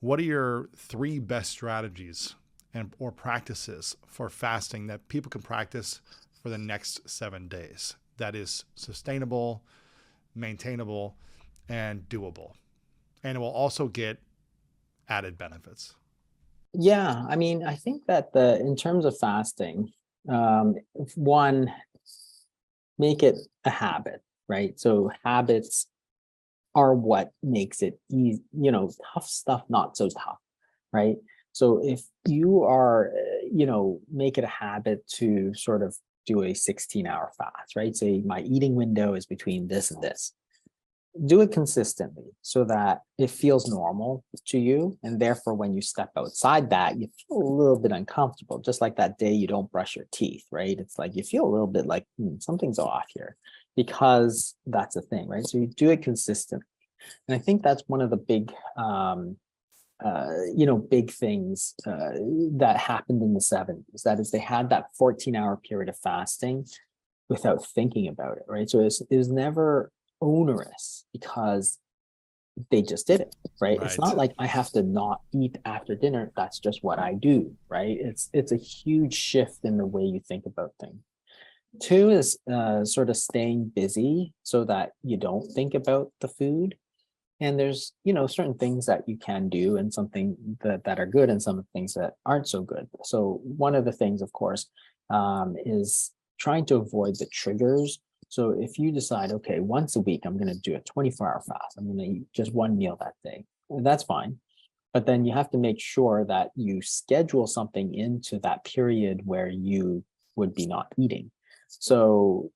what are your three best strategies and or practices for fasting that people can practice for the next 7 days that is sustainable, maintainable, and doable? And it will also get added benefits. Yeah, I mean, I think that the in terms of fasting, one, make it a habit, right? So habits are what makes it easy, tough stuff not so tough, right? So if you are, make it a habit to sort of do a 16-hour fast, right? Say my eating window is between this and this. Do it consistently so that it feels normal to you. And therefore, when you step outside that, you feel a little bit uncomfortable, just like that day you don't brush your teeth, right? It's like you feel a little bit like something's off here because that's the thing, right? So you do it consistently. And I think that's one of the big things that happened in the 70s. That is, they had that 14-hour period of fasting without thinking about it, right? So it was never onerous because they just did it, right? It's Right. not like I have to not eat after dinner. That's just what I do, right? It's a huge shift in the way you think about things. Two is sort of staying busy so that you don't think about the food. And there's, certain things that you can do and something that are good and some things that aren't so good. So one of the things, of course, is trying to avoid the triggers. So if you decide, okay, once a week, I'm going to do a 24-hour fast, I'm going to eat just one meal that day, that's fine. But then you have to make sure that you schedule something into that period where you would be not eating. So,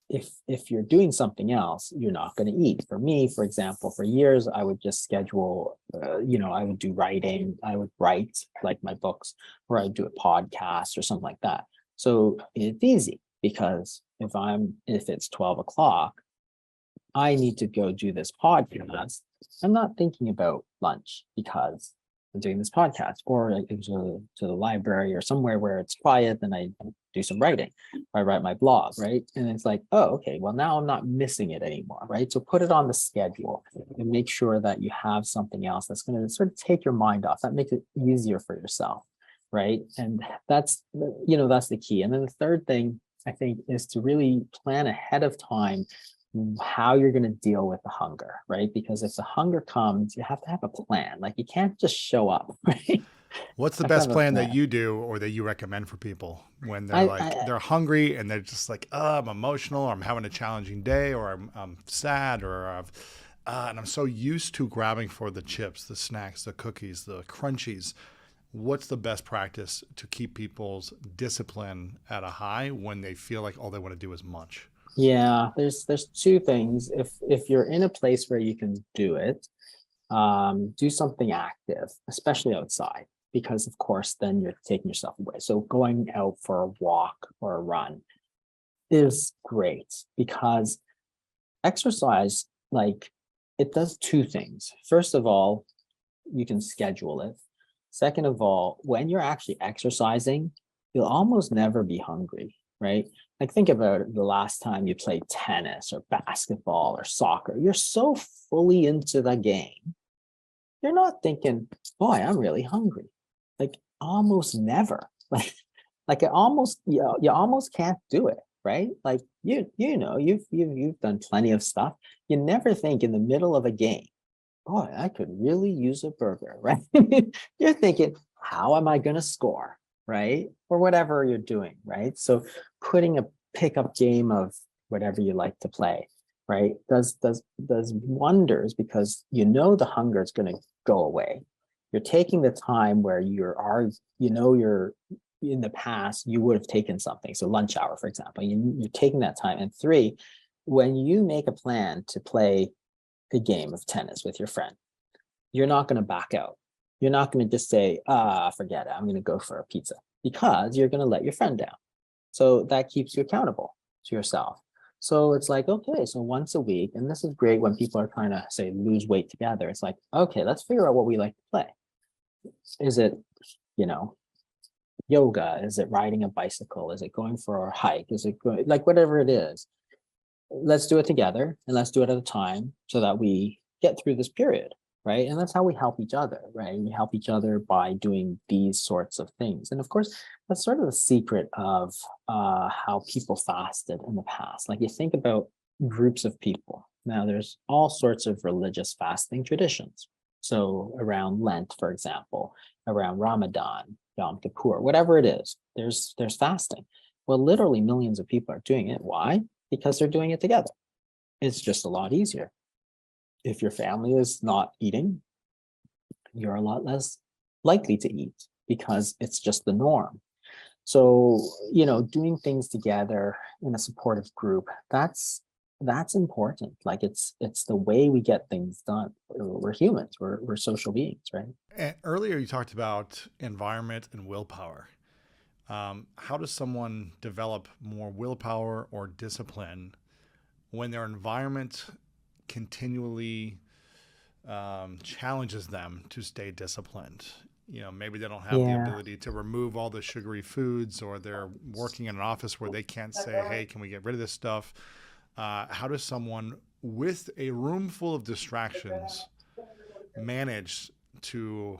if you're doing something else, you're not going to eat. For me, for example, for years, I would just schedule, I would do writing. I would write like my books, or I'd do a podcast or something like that. So it's easy because if it's 12 o'clock, I need to go do this podcast. I'm not thinking about lunch because I'm doing this podcast, or I go to the library or somewhere where it's quiet, and I do some writing. I write my blog, right? And it's like, oh, okay, well, now I'm not missing it anymore, right? So put it on the schedule and make sure that you have something else that's going to sort of take your mind off. That makes it easier for yourself, right? And that's the key. And then the third thing I think is to really plan ahead of time how you're going to deal with the hunger, right? Because if the hunger comes, you have to have a plan. Like you can't just show up, right? You What's the have to best have a plan that plan. you do or that you recommend for people when they're I, like, I they're hungry and they're just like, oh, I'm emotional, or I'm having a challenging day, or I'm sad, or and I'm so used to grabbing for the chips, the snacks, the cookies, the crunchies. What's the best practice to keep people's discipline at a high when they feel like all they want to do is munch? yeah, there's two things. If you're in a place where you can do it, do something active, especially outside, because of course then you're taking yourself away. So going out for a walk or a run is great because exercise, like it does two things. First of all, you can schedule it. Second of all, when you're actually exercising, you'll almost never be hungry, right? Like think about it, the last time you played tennis or basketball or soccer, you're so fully into the game. You're not thinking, boy, I'm really hungry. Like almost never. Like it almost you almost can't do it, right? Like you've done plenty of stuff. You never think in the middle of a game, boy, I could really use a burger, right? You're thinking, how am I going to score, right? Or whatever you're doing, right? So putting a pickup game of whatever you like to play, right, does wonders because the hunger is going to go away. You're taking the time where you're in the past you would have taken something. So lunch hour, for example, you're taking that time. And three, when you make a plan to play a game of tennis with your friend, you're not going to back out. You're not going to just say, forget it, I'm going to go for a pizza, because you're going to let your friend down. So that keeps you accountable to yourself. So it's like, okay, so once a week, and this is great when people are trying to say lose weight together. It's like, okay, let's figure out what we like to play. Is it, you know, yoga? Is it riding a bicycle? Is it going for a hike? Is it like whatever it is? Let's do it together and let's do it at a time so that we get through this period, right? And that's how we help each other, right? We help each other by doing these sorts of things. And of course, that's sort of the secret of how people fasted in the past. Like you think about groups of people. Now, there's all sorts of religious fasting traditions. So around Lent, for example, around Ramadan, Yom Kippur, whatever it is, there's fasting. Well, literally millions of people are doing it. Why? Because they're doing it together. It's just a lot easier. If your family is not eating, you're a lot less likely to eat because it's just the norm. So, doing things together in a supportive group, that's important. Like it's the way we get things done. We're humans, we're social beings, right? And earlier, you talked about environment and willpower. How does someone develop more willpower or discipline when their environment continually challenges them to stay disciplined? Maybe they don't have the Yeah. ability to remove all the sugary foods, or they're working in an office where they can't say, hey, can we get rid of this stuff? How does someone with a room full of distractions manage to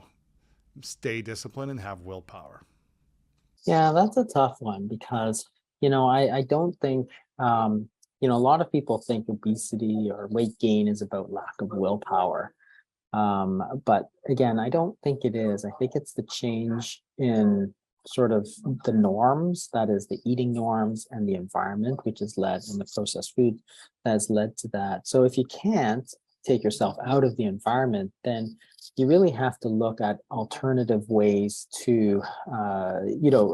stay disciplined and have willpower? Yeah, that's a tough one because, I don't think, a lot of people think obesity or weight gain is about lack of willpower. But again, I don't think it is. I think it's the change in sort of the norms, that is the eating norms and the environment, which has led in the processed food that has led to that. So if you can't take yourself out of the environment, then you really have to look at alternative ways to,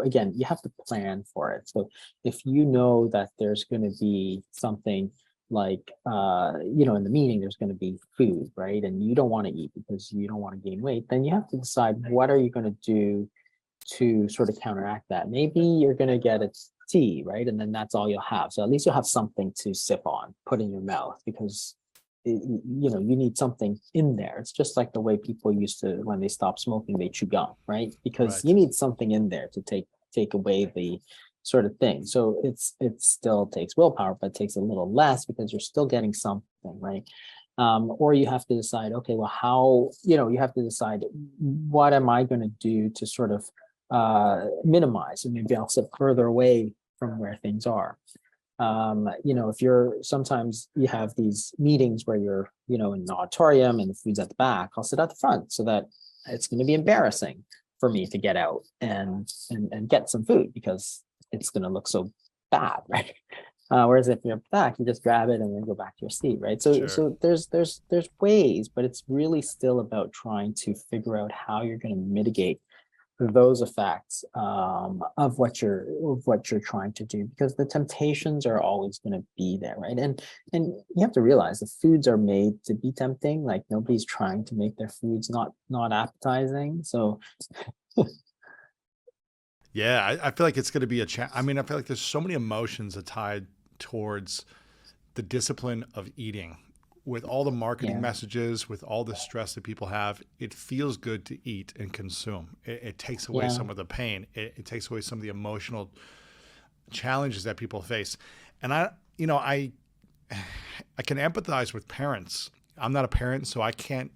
again, you have to plan for it. So if you know that there's going to be something like in the meeting there's going to be food, right, and you don't want to eat because you don't want to gain weight, then you have to decide what are you going to do to sort of counteract that. Maybe you're going to get a tea, right, and then that's all you'll have. So at least you'll have something to sip on, put in your mouth, because you need something in there. It's just like the way people used to, when they stop smoking, they chew gum, right, because Right. you need something in there to take away the sort of thing. So it still takes willpower, but it takes a little less because you're still getting something, right? Or you have to decide, okay, well, how, you have to decide, what am I going to do to sort of minimize, and maybe I'll sit further away from where things are. If you're, sometimes you have these meetings where you're, in an auditorium and the food's at the back, I'll sit at the front so that it's going to be embarrassing for me to get out and get some food because it's going to look so bad, right? Whereas if you're back, you just grab it and then go back to your seat, right? So Sure. so there's ways, but it's really still about trying to figure out how you're going to mitigate those effects of what you're trying to do, because the temptations are always going to be there, right? And you have to realize the foods are made to be tempting. Like nobody's trying to make their foods not appetizing. So Yeah, I feel like it's going to be I mean, I feel like there's so many emotions that tied towards the discipline of eating. With all the marketing yeah, messages, with all the stress that people have, it feels good to eat and consume. It takes away yeah, some of the pain. It takes away some of the emotional challenges that people face. And I can empathize with parents. I'm not a parent, so I can't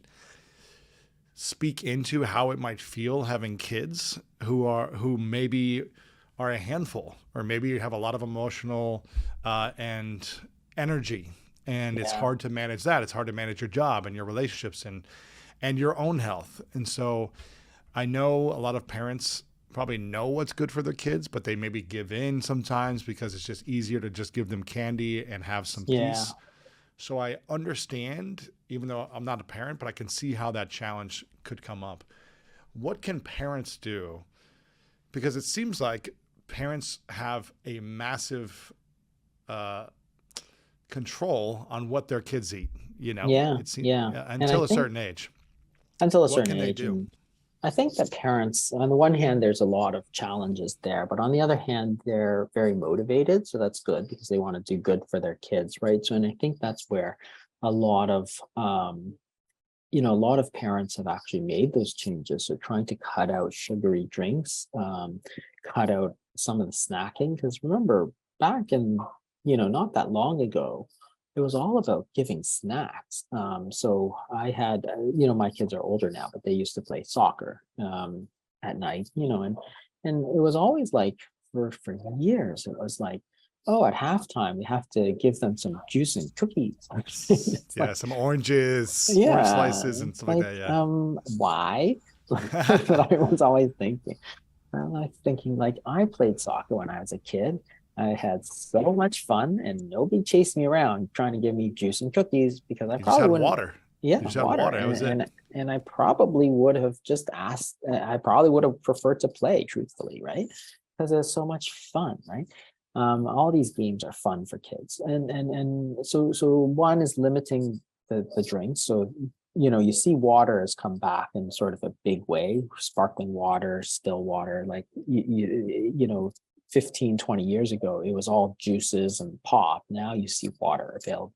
speak into how it might feel having kids who maybe are a handful, or maybe have a lot of emotional and energy, and it's yeah, hard to manage that. It's hard to manage your job and your relationships and your own health. And so I know a lot of parents probably know what's good for their kids, but they maybe give in sometimes because it's just easier to just give them candy and have some yeah. peace. So I understand, even though I'm not a parent, but I can see how that challenge could come up. What can parents do? Because it seems like parents have a massive uh, control on what their kids eat. Yeah, It's yeah. And I until a think certain age. until a What certain can they age, do? and I think that parents, on the one hand, there's a lot of challenges there, but on the other hand, they're very motivated. So that's good because they want to do good for their kids, right? So, and I think that's where a lot of, a lot of parents have actually made those changes. So trying to cut out sugary drinks, cut out some of the snacking. Because remember, back in, not that long ago, it was all about giving snacks. So I had, my kids are older now, but they used to play soccer at night, and it was always like for years, it was like, oh, at halftime we have to give them some juice and cookies. It's Yeah, some oranges, orange yeah, slices, and it's stuff like that. Yeah. why? That's what I was always thinking. I'm like thinking, like, I played soccer when I was a kid. I had so much fun, and nobody chased me around trying to give me juice and cookies because I You just probably had wouldn't. water. Yeah, You just had water, water. That was it. and I probably would have just asked. I probably would have preferred to play, truthfully, right? Because it's so much fun, right? All these games are fun for kids, and so one is limiting the drinks. So you see water has come back in sort of a big way, sparkling water, still water. Like 15, 20 years ago, it was all juices and pop. Now you see water available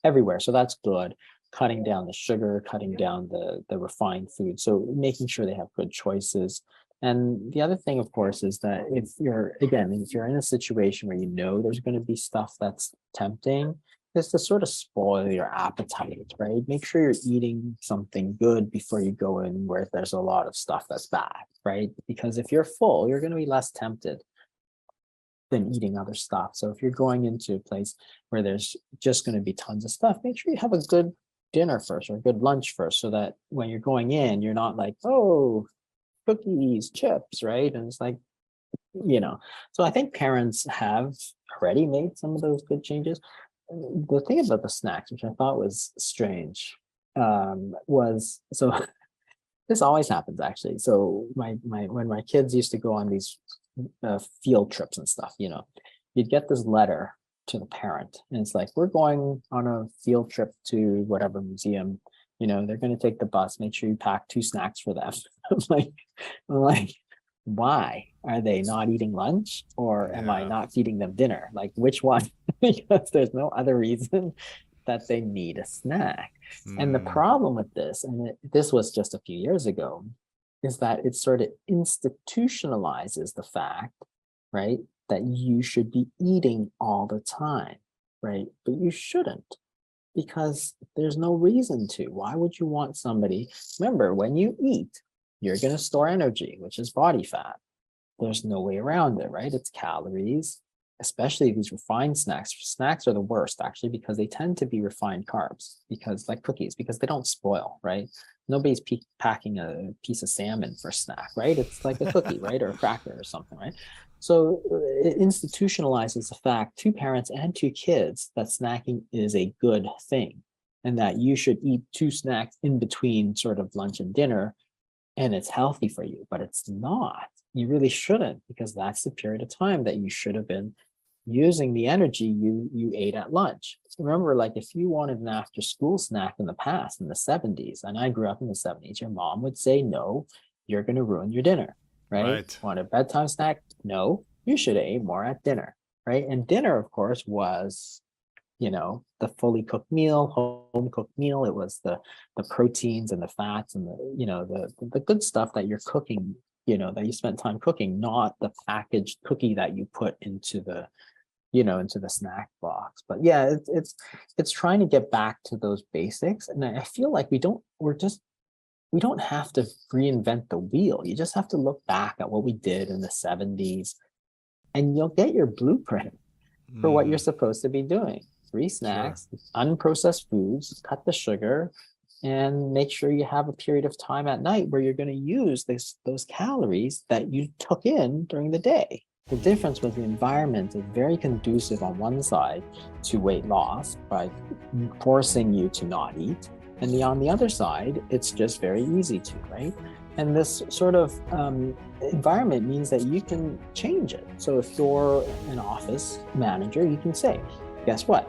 everywhere. So that's good. Cutting down the sugar, cutting down the refined food. So making sure they have good choices. And the other thing, of course, is that if you're in a situation where there's going to be stuff that's tempting, is to sort of spoil your appetite, right? Make sure you're eating something good before you go in where there's a lot of stuff that's bad, right? Because if you're full, you're going to be less tempted than eating other stuff. So if you're going into a place where there's just going to be tons of stuff, make sure you have a good dinner first or a good lunch first, so that when you're going in, you're not like, oh, cookies, chips, right? And it's like, so I think parents have already made some of those good changes. The thing about the snacks, which I thought was strange, was so this always happens actually. So my when my kids used to go on these field trips and stuff, you'd get this letter to the parent, and it's like, we're going on a field trip to whatever museum. They're going to take the bus. Make sure you pack 2 snacks for them. I'm like, why are they not eating lunch, or am I Yeah. not feeding them dinner? Like, which one? Because there's no other reason that they need a snack. And the Mm, problem with this, and this was just a few years ago, is that it sort of institutionalizes the fact, right, that you should be eating all the time, right? But you shouldn't, because there's no reason to. Why would you want somebody? Remember, when you eat, you're going to store energy, which is body fat. There's no way around it, right? It's calories, especially these refined snacks. Snacks are the worst, actually, because they tend to be refined carbs, because like cookies, because they don't spoil, right? Nobody's packing a piece of salmon for a snack, right? It's like a cookie, right? Or a cracker or something, right? So it institutionalizes the fact to parents and to kids that snacking is a good thing, and that you should eat 2 snacks in between sort of lunch and dinner, and it's healthy for you. But it's not. You really shouldn't, because that's the period of time that you should have been using the energy you ate at lunch. Remember, like, if you wanted an after school snack in the past, in the 70s, and I grew up in the 70s, your mom would say, no, you're going to ruin your dinner, right? right. Want a bedtime snack? No, you should have ate more at dinner, right? And dinner, of course, was the fully cooked meal, home cooked meal. It was the proteins and the fats and the good stuff that you're cooking, that you spent time cooking, not the packaged cookie that you put into the into the snack box. But yeah, it's trying to get back to those basics, and I feel like we don't have to reinvent the wheel. You just have to look back at what we did in the 70s, and you'll get your blueprint for what you're Mm, supposed to be doing. 3 sure. snacks, unprocessed foods, cut the sugar, and make sure you have a period of time at night where you're going to use those calories that you took in during the day. The difference was the environment is very conducive on one side to weight loss by forcing you to not eat. And on the other side, it's just very easy to, right? And this sort of environment means that you can change it. So if you're an office manager, you can say, guess what?